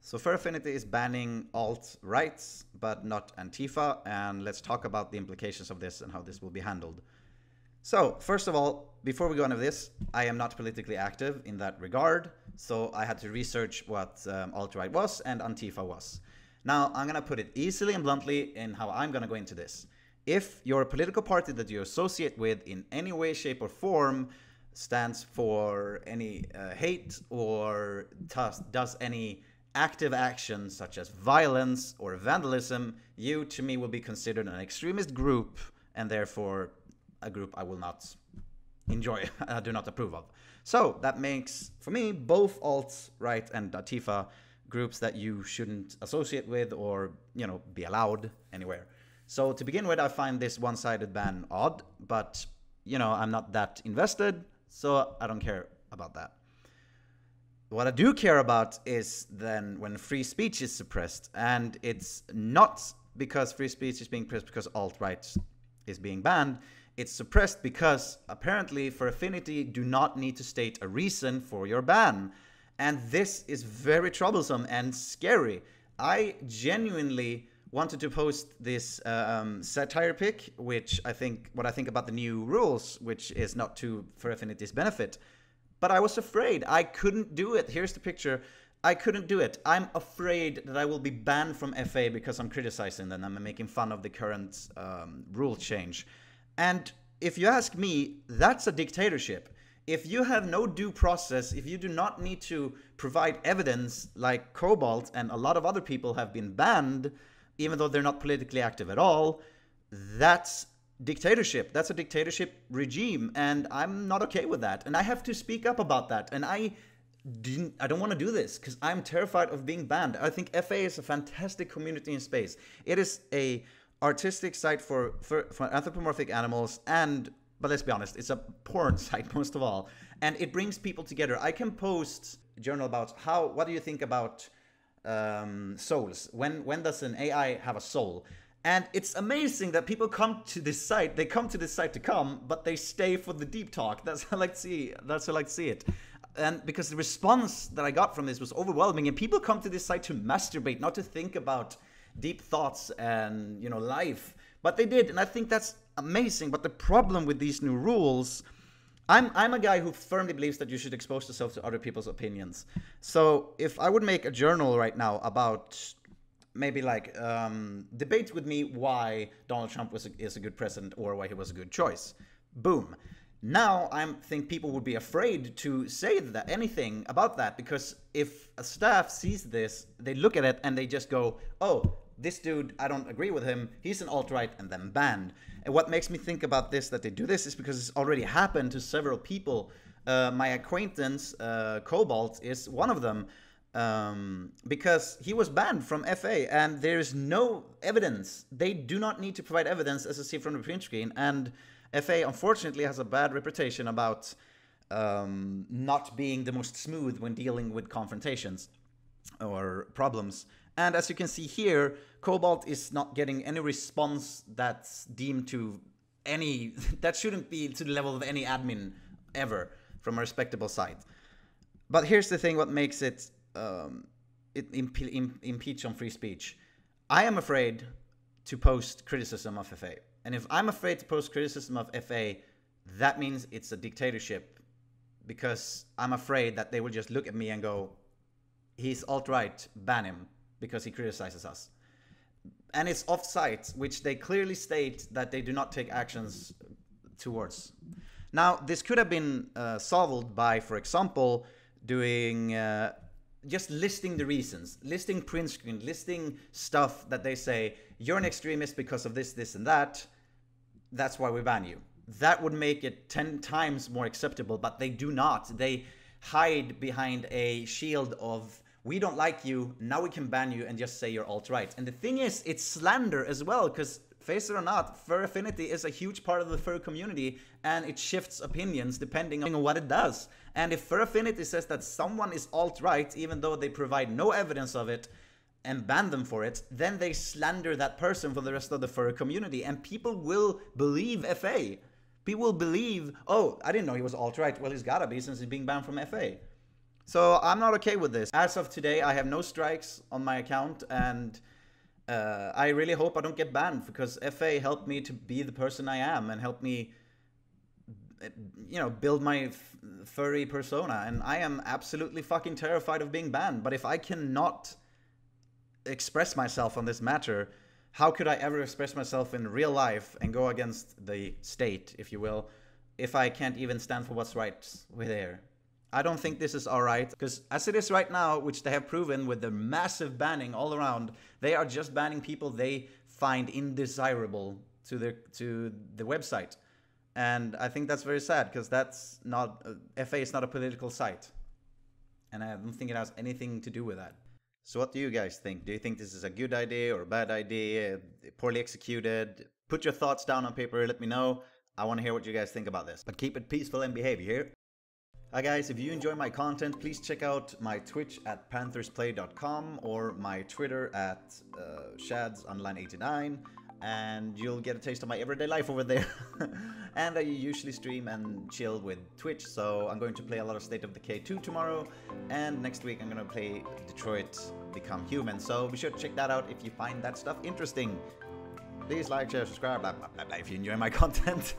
So Fur Affinity is banning alt-rights, but not Antifa, and let's talk about the implications of this and how this will be handled. So, first of all, before we go into this, I am not politically active in that regard, so I had to research what alt-right was and Antifa was. Now, I'm going to put it easily and bluntly in how I'm going to go into this. If your political party that you associate with in any way, shape, or form stands for any hate or does any active action such as violence or vandalism, you, to me, will be considered an extremist group and therefore a group I will not enjoy, I do not approve of. So that makes, for me, both alt-right and Antifa groups that you shouldn't associate with or, you know, be allowed anywhere. So to begin with, I find this one-sided ban odd, but, you know, I'm not that invested, so I don't care about that. What I do care about is then when free speech is suppressed, and it's not because free speech is being suppressed because alt-right is being banned. It's suppressed because apparently Fur Affinity do not need to state a reason for your ban. And this is very troublesome and scary. I genuinely wanted to post this satire pic, which what I think about the new rules, which is not to Fur Affinity's benefit. But I was afraid. I couldn't do it. Here's the picture. I couldn't do it. I'm afraid that I will be banned from FA because I'm criticizing them. I'm making fun of the current rule change. And if you ask me, that's a dictatorship. If you have no due process, if you do not need to provide evidence like Cobalt and a lot of other people have been banned, even though they're not politically active at all, that's dictatorship. That's a dictatorship regime, and I'm not okay with that. And I have to speak up about that. And I don't want to do this because I'm terrified of being banned. I think FA is a fantastic community in space. It is a artistic site for anthropomorphic animals, but let's be honest, it's a porn site most of all, and it brings people together. I can post a journal about what do you think about souls? When does an AI have a soul? And it's amazing that people come to this site. They come to this site to come, but they stay for the deep talk. That's how I like to see. That's how I like to see it. And because the response that I got from this was overwhelming, and people come to this site to masturbate, not to think about deep thoughts and, you know, life. But they did, and I think that's amazing. But the problem with these new rules, I'm a guy who firmly believes that you should expose yourself to other people's opinions. So if I would make a journal right now about maybe like debate with me why Donald Trump is a good president or why he was a good choice, boom. Now I think people would be afraid to say that anything about that, because if a staff sees this, they look at it and they just go, oh, this dude, I don't agree with him, he's an alt-right, and then banned. And what makes me think about this, that they do this, is because it's already happened to several people. My acquaintance, Cobalt, is one of them, because he was banned from FA, and there's no evidence. They do not need to provide evidence, as I see from the print screen, and FA unfortunately has a bad reputation about not being the most smooth when dealing with confrontations or problems. And as you can see here, Cobalt is not getting any response that's deemed to any, that shouldn't be to the level of any admin ever from a respectable site. But here's the thing, what makes it, impeach on free speech. I am afraid to post criticism of FA. And if I'm afraid to post criticism of FA, that means it's a dictatorship, because I'm afraid that they will just look at me and go, he's alt-right, ban him, because he criticizes us. And it's off-site, which they clearly state that they do not take actions towards. Now, this could have been solved by, for example, doing just listing the reasons, listing print screen, listing stuff that they say, you're an extremist because of this, this, and that. That's why we ban you. That would make it 10 times more acceptable, but they do not. They hide behind a shield of, we don't like you, now we can ban you and just say you're alt-right. And the thing is, it's slander as well, because face it or not, Fur Affinity is a huge part of the fur community, and it shifts opinions depending on what it does. And if Fur Affinity says that someone is alt-right, even though they provide no evidence of it, and ban them for it, then they slander that person for the rest of the fur community, and people will believe FA. People will believe, oh, I didn't know he was alt-right. Well, he's gotta be, since he's being banned from FA. So I'm not okay with this. As of today, I have no strikes on my account, and I really hope I don't get banned, because FA helped me to be the person I am and helped me, you know, build my furry persona. And I am absolutely fucking terrified of being banned. But if I cannot express myself on this matter, how could I ever express myself in real life and go against the state, if you will, if I can't even stand for what's right with there? I don't think this is alright, because as it is right now, which they have proven with the massive banning all around, they are just banning people they find indesirable to the website. And I think that's very sad, because that's not, FA is not a political site. And I don't think it has anything to do with that. So what do you guys think? Do you think this is a good idea or a bad idea? Poorly executed? Put your thoughts down on paper, let me know. I want to hear what you guys think about this. But keep it peaceful and behave, you hear? Hi guys, if you enjoy my content, please check out my Twitch at panthersplay.com or my Twitter at shadsonline89, and you'll get a taste of my everyday life over there. And I usually stream and chill with Twitch, so I'm going to play a lot of State of Decay 2 tomorrow, and next week I'm going to play Detroit Become Human, so be sure to check that out if you find that stuff interesting. Please like, share, subscribe, blah, blah, blah, blah, if you enjoy my content.